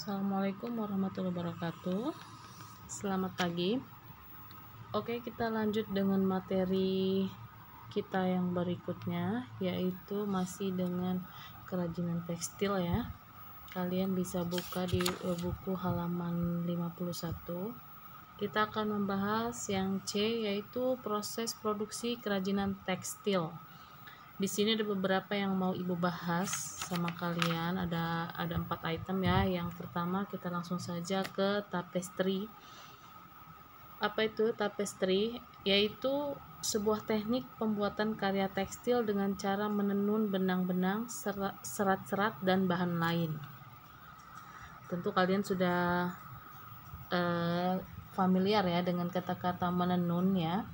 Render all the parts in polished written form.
Assalamualaikum warahmatullahi wabarakatuh. Selamat pagi. Oke, kita lanjut dengan materi kita yang berikutnya, yaitu masih dengan kerajinan tekstil ya. Kalian bisa buka di buku halaman 51. Kita akan membahas yang C, yaitu proses produksi kerajinan tekstil. Di sini ada beberapa yang mau ibu bahas sama kalian. Ada 4 item ya. Yang pertama kita langsung saja ke tapestry. Apa itu tapestry? Yaitu sebuah teknik pembuatan karya tekstil dengan cara menenun benang-benang, serat-serat dan bahan lain. Tentu kalian sudah familiar ya dengan kata-kata menenun ya.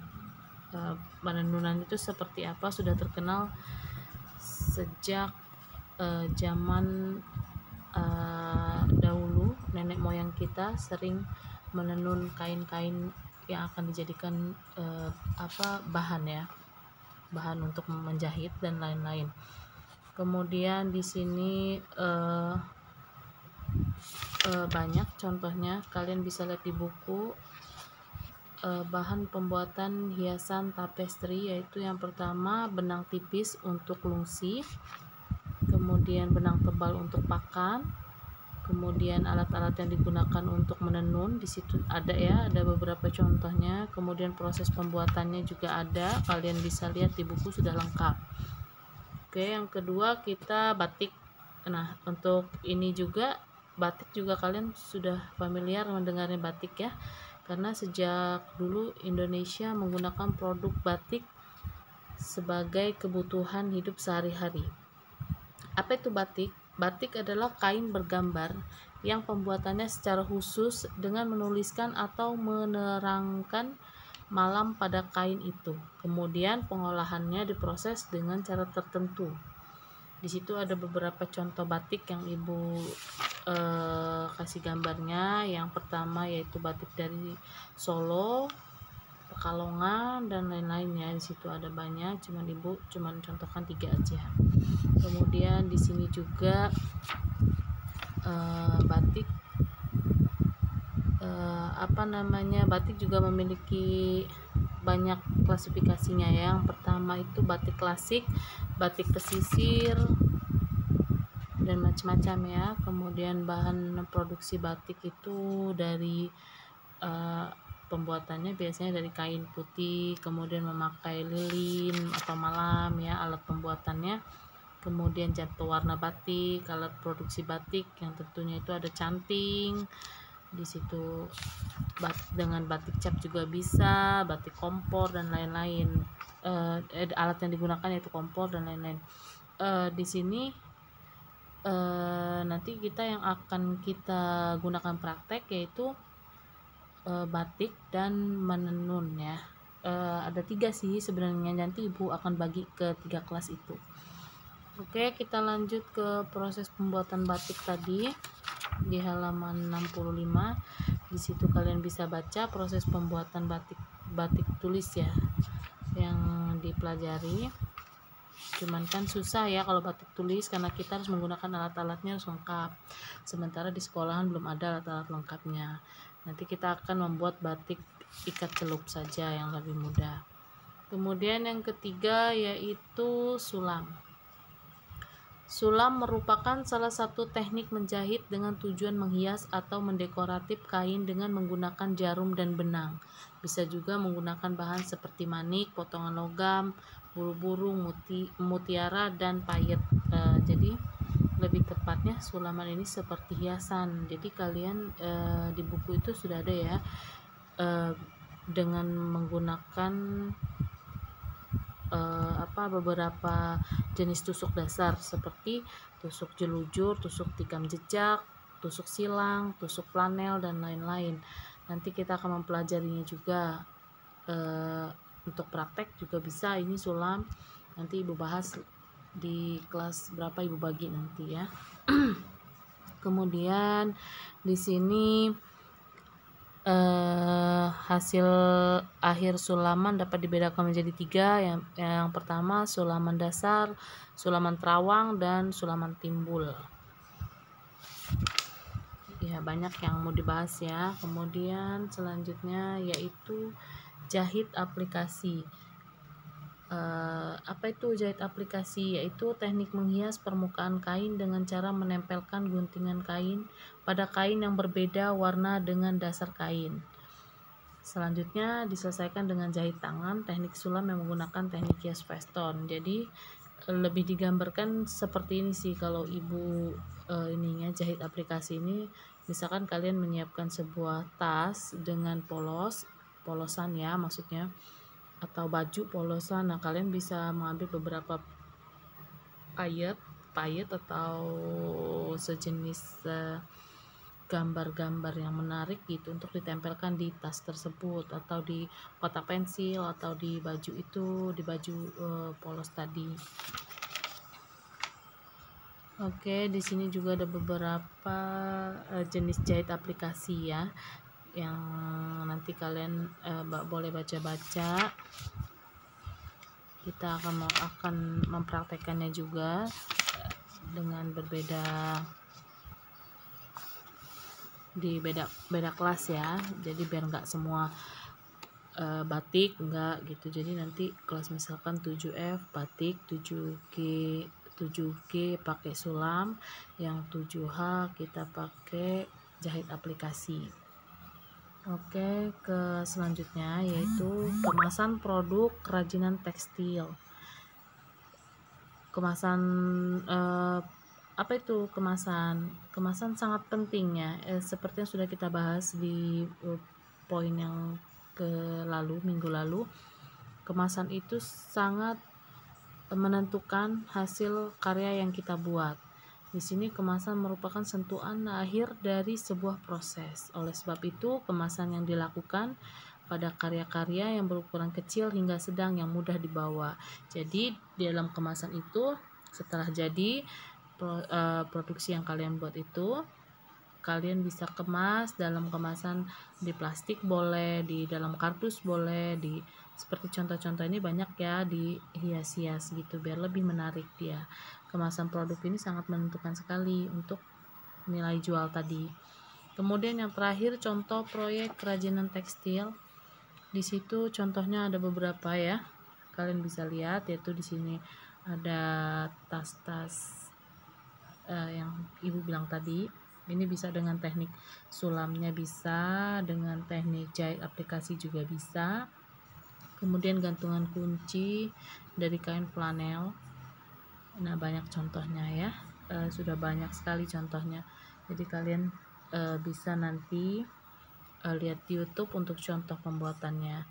Menenunan itu seperti apa sudah terkenal sejak zaman dahulu. Nenek moyang kita sering menenun kain-kain yang akan dijadikan bahan ya, bahan untuk menjahit dan lain-lain. Kemudian di sini banyak contohnya, kalian bisa lihat di buku. Bahan pembuatan hiasan tapestry yaitu yang pertama benang tipis untuk lungsi, kemudian benang tebal untuk pakan, kemudian alat-alat yang digunakan untuk menenun. Di situ ada ya, ada beberapa contohnya. Kemudian proses pembuatannya juga ada, kalian bisa lihat di buku sudah lengkap. Oke, yang kedua kita batik. Nah, untuk ini juga batik juga kalian sudah familiar mendengarnya batik ya, karena sejak dulu Indonesia menggunakan produk batik sebagai kebutuhan hidup sehari-hari. Apa itu batik? Batik adalah kain bergambar yang pembuatannya secara khusus dengan menuliskan atau menerangkan malam pada kain itu. Kemudian pengolahannya diproses dengan cara tertentu. Di situ ada beberapa contoh batik yang ibu kasih gambarnya. Yang pertama yaitu batik dari Solo, Pekalongan dan lain-lainnya. Di situ ada banyak, ibu contohkan 3 aja. Kemudian di sini juga batik batik juga memiliki banyak klasifikasinya ya. Yang pertama itu batik klasik, batik pesisir dan macam-macam ya. Kemudian bahan produksi batik itu dari pembuatannya biasanya dari kain putih, kemudian memakai lilin atau malam ya alat pembuatannya. Kemudian jatuh warna batik, alat produksi batik yang tentunya itu ada canting. Di situ dengan batik cap juga bisa, batik kompor dan lain-lain. Alat yang digunakan yaitu kompor dan lain-lain. Di sini nanti yang akan kita gunakan praktek yaitu batik dan menenun ya. Ada 3 sih sebenarnya, nanti ibu akan bagi ke 3 kelas itu. Oke, kita lanjut ke proses pembuatan batik tadi di halaman 65. Di situ kalian bisa baca proses pembuatan batik tulis ya yang dipelajari. Cuman kan susah ya kalau batik tulis karena kita harus menggunakan alat-alatnya harus lengkap. Sementara di sekolahan belum ada alat-alat lengkapnya. Nanti kita akan membuat batik ikat celup saja yang lebih mudah. Kemudian yang ketiga yaitu sulam. Sulam merupakan salah satu teknik menjahit dengan tujuan menghias atau mendekoratif kain dengan menggunakan jarum dan benang. Bisa juga menggunakan bahan seperti manik, potongan logam, bulu burung, mutiara, dan payet. Jadi lebih tepatnya sulaman ini seperti hiasan. Jadi kalian di buku itu sudah ada ya dengan menggunakan beberapa jenis tusuk dasar seperti tusuk jelujur, tusuk tikam jejak, tusuk silang, tusuk flanel dan lain-lain. Nanti kita akan mempelajarinya juga. Untuk praktek juga bisa ini sulam. Nanti ibu bahas di kelas berapa ibu bagi nanti ya. Kemudian di sini hasil akhir sulaman dapat dibedakan menjadi 3. Yang pertama sulaman dasar, sulaman terawang, dan sulaman timbul banyak yang mau dibahas ya. Kemudian selanjutnya yaitu jahit aplikasi. Apa itu jahit aplikasi? Yaitu teknik menghias permukaan kain dengan cara menempelkan guntingan kain pada kain yang berbeda warna dengan dasar kain. Selanjutnya diselesaikan dengan jahit tangan, teknik sulam yang menggunakan teknik hias Weston. Jadi lebih digambarkan seperti ini sih kalau ibu ininya jahit aplikasi ini. Misalkan kalian menyiapkan sebuah tas dengan polosan ya maksudnya, atau baju polosan. Nah, kalian bisa mengambil beberapa payet atau sejenis gambar-gambar yang menarik gitu untuk ditempelkan di tas tersebut, atau di kotak pensil, atau di baju itu, di baju polos tadi. Oke, di sini juga ada beberapa jenis jahit aplikasi ya, yang nanti kalian boleh baca-baca. Kita akan mempraktekannya juga dengan berbeda di beda kelas ya. Jadi biar nggak semua batik enggak gitu. Jadi nanti kelas misalkan 7F batik, 7G pakai sulam, yang 7H kita pakai jahit aplikasi. Oke, ke selanjutnya yaitu kemasan produk kerajinan tekstil. Kemasan apa itu kemasan? Kemasan sangat penting ya, seperti yang sudah kita bahas di poin yang minggu lalu. Kemasan itu sangat menentukan hasil karya yang kita buat. Di sini kemasan merupakan sentuhan akhir dari sebuah proses. Oleh sebab itu, kemasan yang dilakukan pada karya-karya yang berukuran kecil hingga sedang yang mudah dibawa. Jadi di dalam kemasan itu, setelah jadi produksi yang kalian buat itu, kalian bisa kemas dalam kemasan di plastik boleh, di dalam kardus boleh, seperti contoh-contoh ini banyak ya, di hias-hias gitu biar lebih menarik dia. Kemasan produk ini sangat menentukan sekali untuk nilai jual tadi. Kemudian yang terakhir contoh proyek kerajinan tekstil. Di situ contohnya ada beberapa ya. Kalian bisa lihat, yaitu di sini ada tas-tas yang ibu bilang tadi. Ini bisa dengan teknik sulamnya, bisa dengan teknik jahit aplikasi juga bisa. Kemudian gantungan kunci dari kain flanel. Nah, banyak contohnya ya, sudah banyak sekali contohnya. Jadi kalian bisa nanti lihat di YouTube untuk contoh pembuatannya.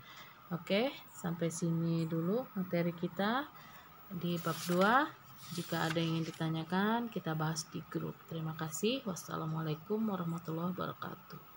Oke, sampai sini dulu materi kita di bab 2. Jika ada yang ingin ditanyakan, kita bahas di grup. Terima kasih. Wassalamualaikum warahmatullahi wabarakatuh.